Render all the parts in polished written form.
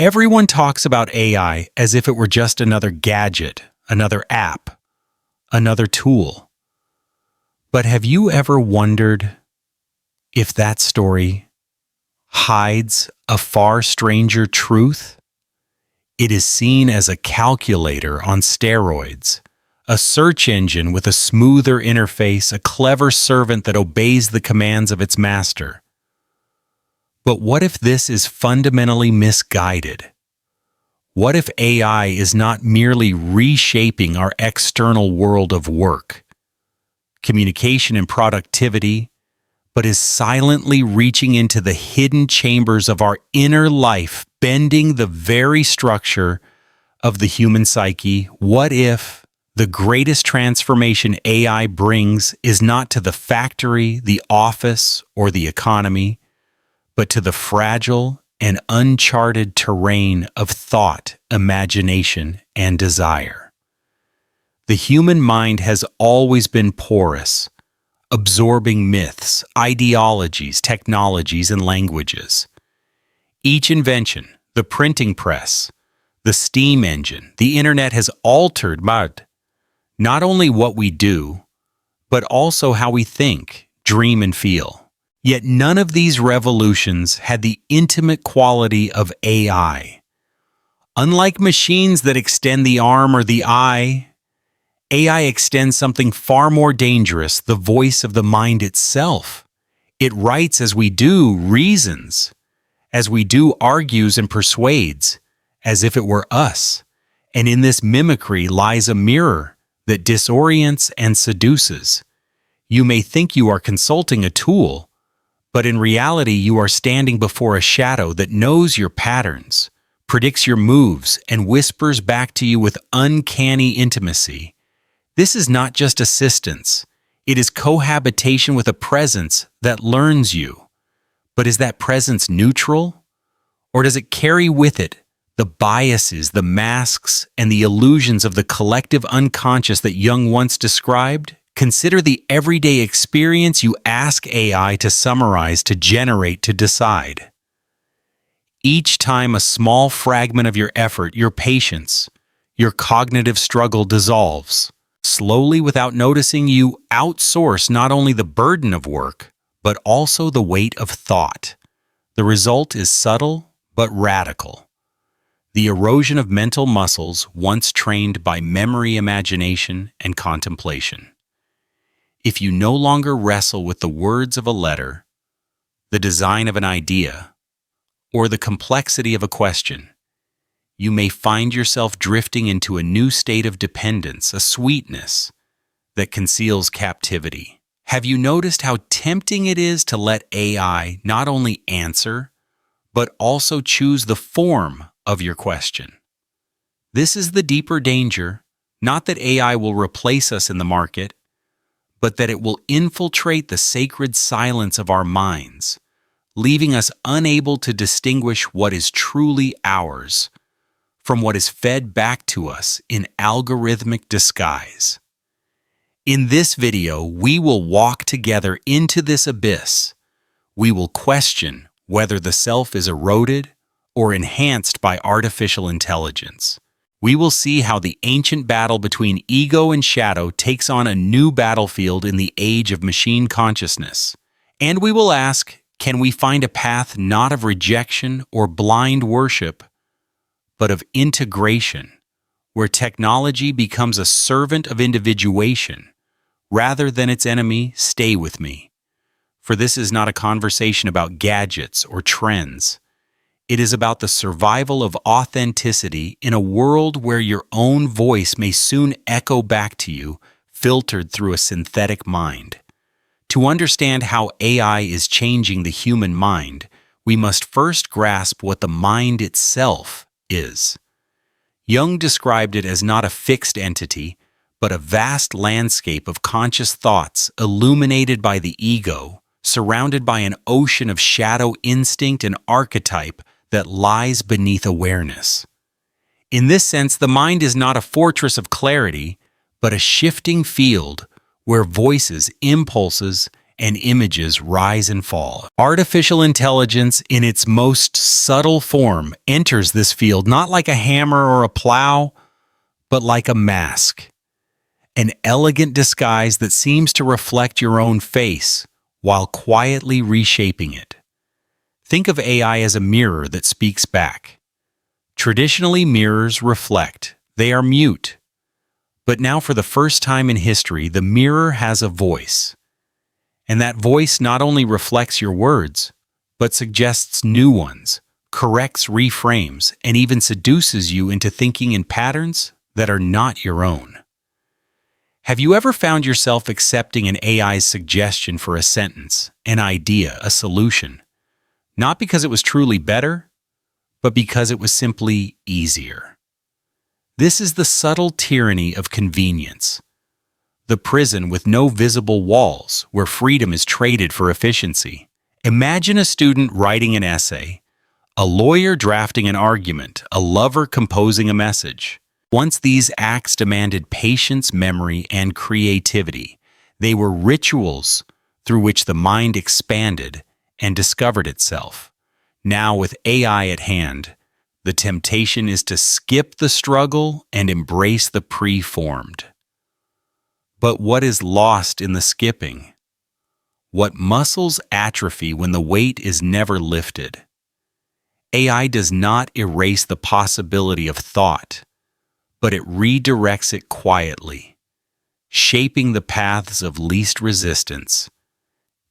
Everyone talks about AI as if it were just another gadget, another app, another tool. But have you ever wondered if that story hides a far stranger truth? It is seen as a calculator on steroids, a search engine with a smoother interface, a clever servant that obeys the commands of its master. But what if this is fundamentally misguided? What if AI is not merely reshaping our external world of work, communication and productivity, but is silently reaching into the hidden chambers of our inner life, bending the very structure of the human psyche? What if the greatest transformation AI brings is not to the factory, the office, or the economy, but to the fragile and uncharted terrain of thought, imagination, and desire? The human mind has always been porous, absorbing myths, ideologies, technologies, and languages. Each invention, the printing press, the steam engine, the internet has altered not only what we do, but also how we think, dream, and feel. Yet none of these revolutions had the intimate quality of AI. Unlike machines that extend the arm or the eye, AI extends something far more dangerous, the voice of the mind itself. It writes as we do, reasons, as we do, argues and persuades, as if it were us. And in this mimicry lies a mirror that disorients and seduces. You may think you are consulting a tool, but in reality you are standing before a shadow that knows your patterns, predicts your moves, and whispers back to you with uncanny intimacy. This is not just assistance. It is cohabitation with a presence that learns you. But is that presence neutral? Or does it carry with it the biases, the masks, and the illusions of the collective unconscious that Jung once described? Consider the everyday experience you ask AI to summarize, to generate, to decide. Each time a small fragment of your effort, your patience, your cognitive struggle dissolves. Slowly, without noticing, you outsource not only the burden of work, but also the weight of thought. The result is subtle but radical. The erosion of mental muscles once trained by memory, imagination, and contemplation. If you no longer wrestle with the words of a letter, the design of an idea, or the complexity of a question, you may find yourself drifting into a new state of dependence, a sweetness that conceals captivity. Have you noticed how tempting it is to let AI not only answer, but also choose the form of your question? This is the deeper danger, not that AI will replace us in the market, but that it will infiltrate the sacred silence of our minds, leaving us unable to distinguish what is truly ours from what is fed back to us in algorithmic disguise. In this video, we will walk together into this abyss. We will question whether the self is eroded or enhanced by artificial intelligence. We will see how the ancient battle between ego and shadow takes on a new battlefield in the age of machine consciousness. And we will ask, can we find a path not of rejection or blind worship, but of integration, where technology becomes a servant of individuation, rather than its enemy? Stay with me, for this is not a conversation about gadgets or trends. It is about the survival of authenticity in a world where your own voice may soon echo back to you, filtered through a synthetic mind. To understand how AI is changing the human mind, we must first grasp what the mind itself is. Jung described it as not a fixed entity, but a vast landscape of conscious thoughts illuminated by the ego, surrounded by an ocean of shadow instinct and archetype that lies beneath awareness. In this sense, the mind is not a fortress of clarity, but a shifting field where voices, impulses, and images rise and fall. Artificial intelligence, in its most subtle form, enters this field not like a hammer or a plow, but like a mask, an elegant disguise that seems to reflect your own face while quietly reshaping it. Think of AI as a mirror that speaks back. Traditionally, mirrors reflect. They are mute. But now, for the first time in history, the mirror has a voice. And that voice not only reflects your words, but suggests new ones, corrects reframes, and even seduces you into thinking in patterns that are not your own. Have you ever found yourself accepting an AI's suggestion for a sentence, an idea, a solution, not because it was truly better, but because it was simply easier? This is the subtle tyranny of convenience. The prison with no visible walls, where freedom is traded for efficiency. Imagine a student writing an essay, a lawyer drafting an argument, a lover composing a message. Once these acts demanded patience, memory, and creativity. They were rituals through which the mind expanded and discovered itself. Now, with AI at hand, the temptation is to skip the struggle and embrace the preformed. But what is lost in the skipping? What muscles atrophy when the weight is never lifted? AI does not erase the possibility of thought, but it redirects it quietly, shaping the paths of least resistance,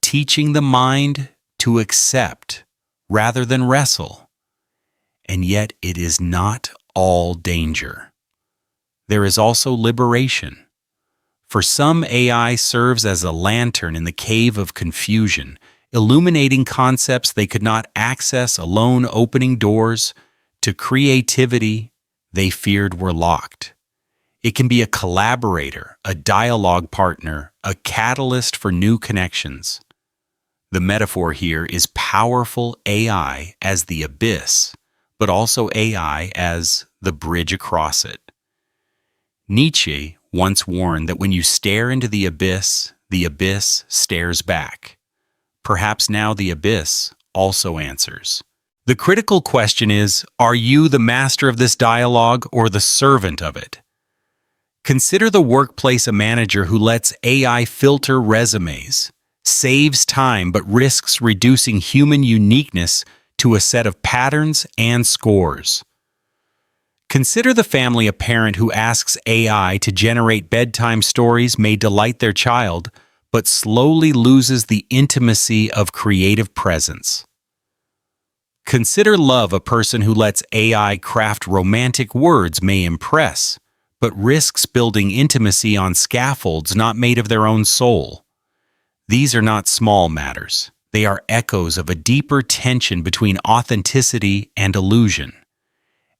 teaching the mind to accept rather than wrestle. And yet it is not all danger. There is also liberation. For some, AI serves as a lantern in the cave of confusion, illuminating concepts they could not access alone, opening doors to creativity they feared were locked. It can be a collaborator, a dialogue partner, a catalyst for new connections. The metaphor here is powerful AI as the abyss, but also AI as the bridge across it. Nietzsche once warned that when you stare into the abyss stares back. Perhaps now the abyss also answers. The critical question is, are you the master of this dialogue or the servant of it? Consider the workplace a manager who lets AI filter resumes, saves time but risks reducing human uniqueness to a set of patterns and scores. Consider the family a parent who asks AI to generate bedtime stories may delight their child, but slowly loses the intimacy of creative presence. Consider love a person who lets AI craft romantic words may impress, but risks building intimacy on scaffolds not made of their own soul. These are not small matters. They are echoes of a deeper tension between authenticity and illusion.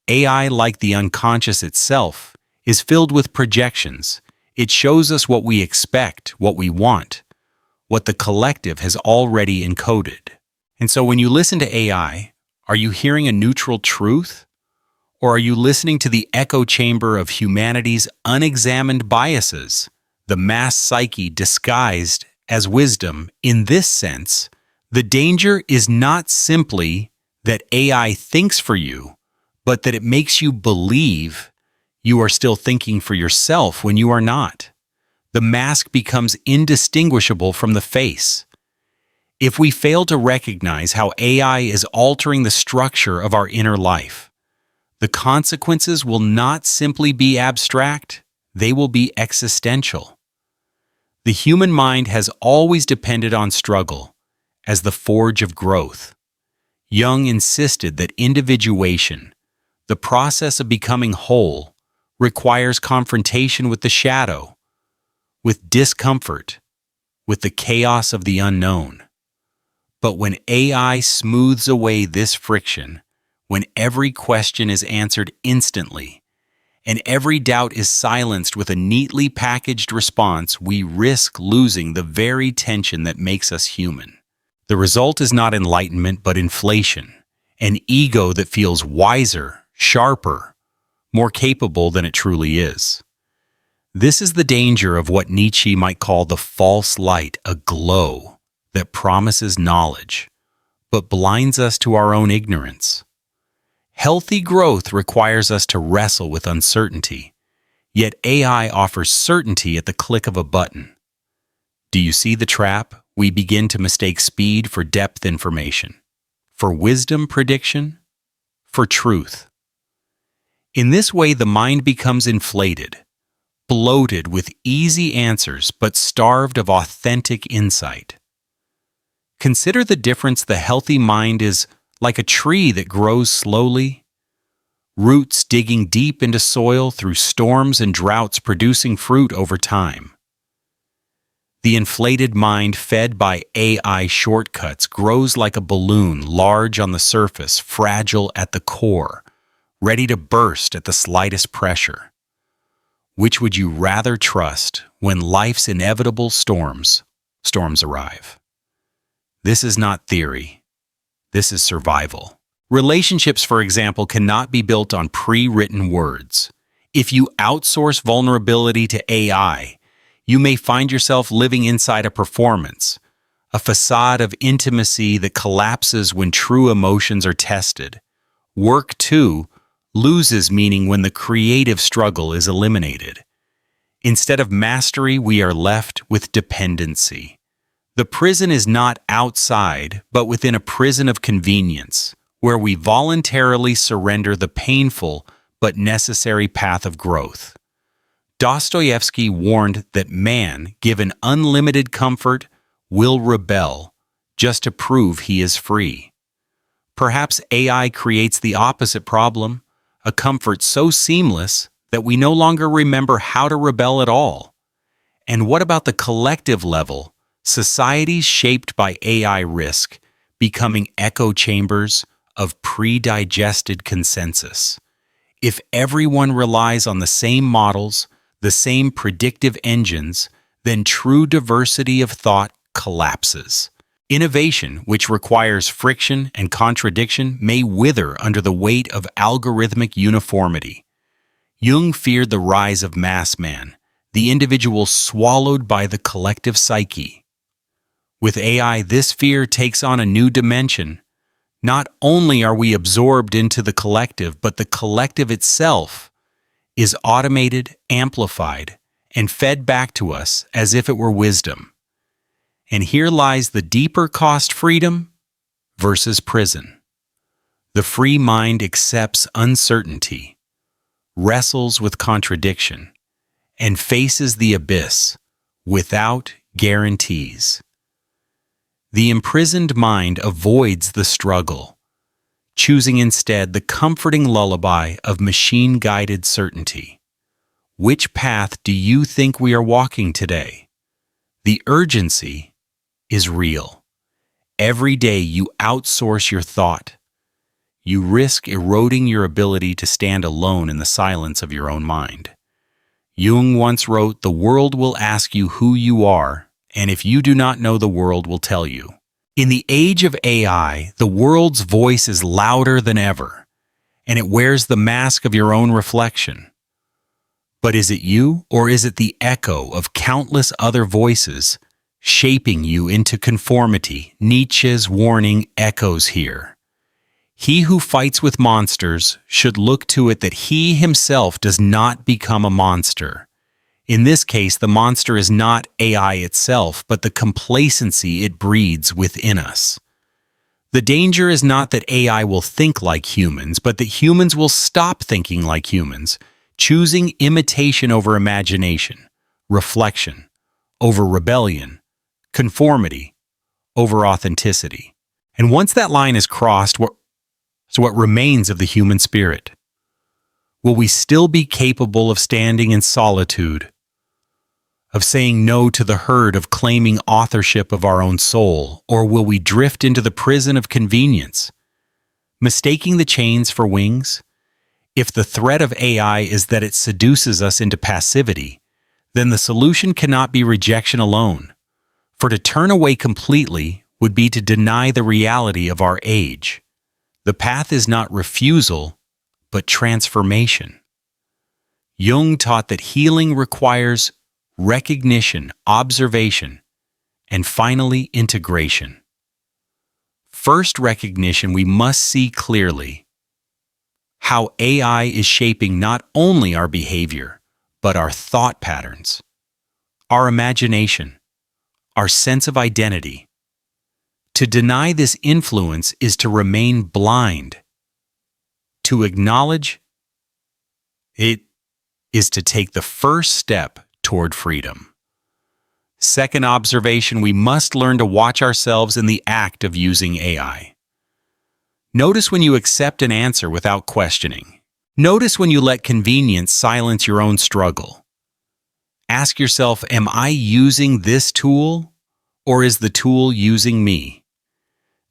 AI, like the unconscious itself, is filled with projections. It shows us what we expect, what we want, what the collective has already encoded. And so when you listen to AI, are you hearing a neutral truth? Or are you listening to the echo chamber of humanity's unexamined biases, the mass psyche disguised as wisdom? In this sense, the danger is not simply that AI thinks for you, but that it makes you believe you are still thinking for yourself when you are not. The mask becomes indistinguishable from the face. If we fail to recognize how AI is altering the structure of our inner life, the consequences will not simply be abstract, they will be existential. The human mind has always depended on struggle as the forge of growth. Jung insisted that individuation, the process of becoming whole, requires confrontation with the shadow, with discomfort, with the chaos of the unknown. But when AI smooths away this friction, when every question is answered instantly, and every doubt is silenced with a neatly packaged response, we risk losing the very tension that makes us human. The result is not enlightenment, but inflation, an ego that feels wiser, sharper, more capable than it truly is. This is the danger of what Nietzsche might call the false light, a glow, that promises knowledge, but blinds us to our own ignorance. Healthy growth requires us to wrestle with uncertainty, yet AI offers certainty at the click of a button. Do you see the trap? We begin to mistake speed for depth information, for wisdom prediction, for truth. In this way, the mind becomes inflated, bloated with easy answers but starved of authentic insight. Consider the difference. The healthy mind is like a tree that grows slowly, roots digging deep into soil through storms and droughts, producing fruit over time. The inflated mind, fed by AI shortcuts, grows like a balloon, large on the surface, fragile at the core, ready to burst at the slightest pressure. Which would you rather trust when life's inevitable storms arrive? This is not theory. This is survival. Relationships, for example, cannot be built on pre-written words. If you outsource vulnerability to AI, you may find yourself living inside a performance, a facade of intimacy that collapses when true emotions are tested. Work, too, loses meaning when the creative struggle is eliminated. Instead of mastery, we are left with dependency. The prison is not outside, but within a prison of convenience, where we voluntarily surrender the painful but necessary path of growth. Dostoevsky warned that man, given unlimited comfort, will rebel just to prove he is free. Perhaps AI creates the opposite problem, a comfort so seamless that we no longer remember how to rebel at all. And what about the collective level? Societies shaped by AI risk becoming echo chambers of pre-digested consensus. If everyone relies on the same models, the same predictive engines, then true diversity of thought collapses. Innovation, which requires friction and contradiction, may wither under the weight of algorithmic uniformity. Jung feared the rise of mass man, the individual swallowed by the collective psyche. With AI, this fear takes on a new dimension. Not only are we absorbed into the collective, but the collective itself is automated, amplified, and fed back to us as if it were wisdom. And here lies the deeper cost: freedom versus prison. The free mind accepts uncertainty, wrestles with contradiction, and faces the abyss without guarantees. The imprisoned mind avoids the struggle, choosing instead the comforting lullaby of machine-guided certainty. Which path do you think we are walking today? The urgency is real. Every day you outsource your thought. You risk eroding your ability to stand alone in the silence of your own mind. Jung once wrote, "The world will ask you who you are, and if you do not know, the world will tell you." In the age of AI, the world's voice is louder than ever, and it wears the mask of your own reflection. But is it you, or is it the echo of countless other voices shaping you into conformity? Nietzsche's warning echoes here. He who fights with monsters should look to it that he himself does not become a monster. In this case, the monster is not AI itself, but the complacency it breeds within us. The danger is not that AI will think like humans, but that humans will stop thinking like humans, choosing imitation over imagination, reflection over rebellion, conformity over authenticity. And once that line is crossed, what remains of the human spirit? Will we still be capable of standing in solitude, of saying no to the herd, of claiming authorship of our own soul, or will we drift into the prison of convenience, mistaking the chains for wings? If the threat of AI is that it seduces us into passivity, then the solution cannot be rejection alone, for to turn away completely would be to deny the reality of our age. The path is not refusal, but transformation. Jung taught that healing requires recognition, observation, and finally, integration. First, recognition. We must see clearly how AI is shaping not only our behavior, but our thought patterns, our imagination, our sense of identity. To deny this influence is to remain blind. To acknowledge it is to take the first step toward freedom. Second observation, we must learn to watch ourselves in the act of using AI. Notice when you accept an answer without questioning. Notice when you let convenience silence your own struggle. Ask yourself, am I using this tool, or is the tool using me?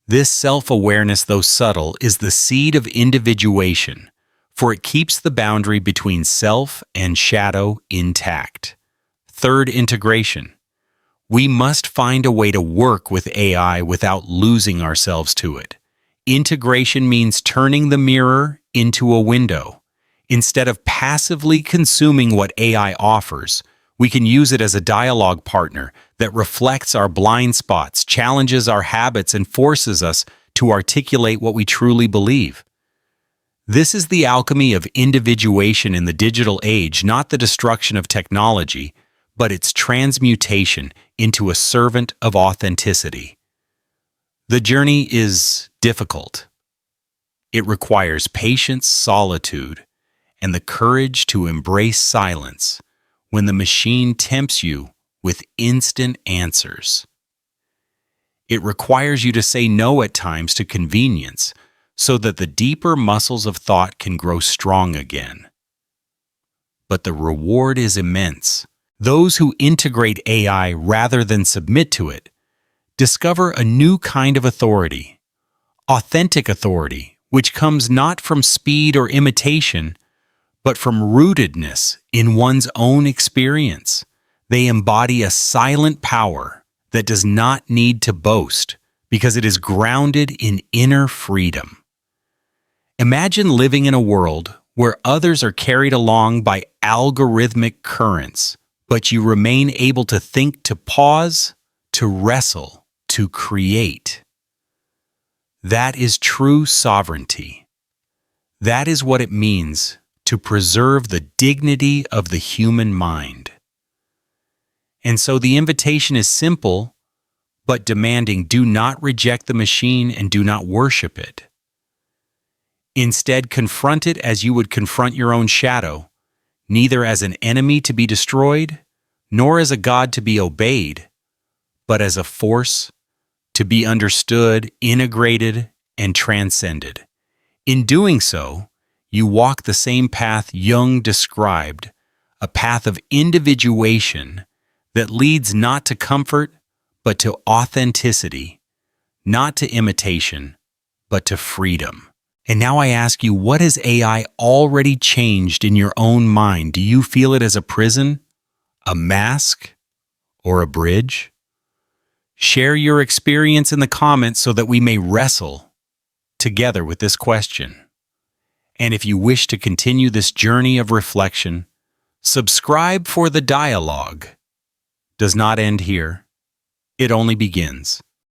This self-awareness, though subtle, is the seed of individuation, for it keeps the boundary between self and shadow intact. Third, integration. We must find a way to work with AI without losing ourselves to it. Integration means turning the mirror into a window. Instead of passively consuming what AI offers, we can use it as a dialogue partner that reflects our blind spots, challenges our habits, and forces us to articulate what we truly believe. This is the alchemy of individuation in the digital age, not the destruction of technology, but its transmutation into a servant of authenticity. The journey is difficult. It requires patience, solitude, and the courage to embrace silence when the machine tempts you with instant answers. It requires you to say no at times to convenience so that the deeper muscles of thought can grow strong again. But the reward is immense. Those who integrate AI rather than submit to it discover a new kind of authority, authentic authority, which comes not from speed or imitation, but from rootedness in one's own experience. They embody a silent power that does not need to boast because it is grounded in inner freedom. Imagine living in a world where others are carried along by algorithmic currents, but you remain able to think, to pause, to wrestle, to create. That is true sovereignty. That is what it means to preserve the dignity of the human mind. And so the invitation is simple, but demanding: do not reject the machine and do not worship it. Instead, confront it as you would confront your own shadow, neither as an enemy to be destroyed, nor as a god to be obeyed, but as a force to be understood, integrated, and transcended. In doing so, you walk the same path Jung described, a path of individuation that leads not to comfort, but to authenticity, not to imitation, but to freedom. And now I ask you, what has AI already changed in your own mind? Do you feel it as a prison, a mask, or a bridge? Share your experience in the comments so that we may wrestle together with this question. And if you wish to continue this journey of reflection, subscribe, for the dialogue does not end here. It only begins.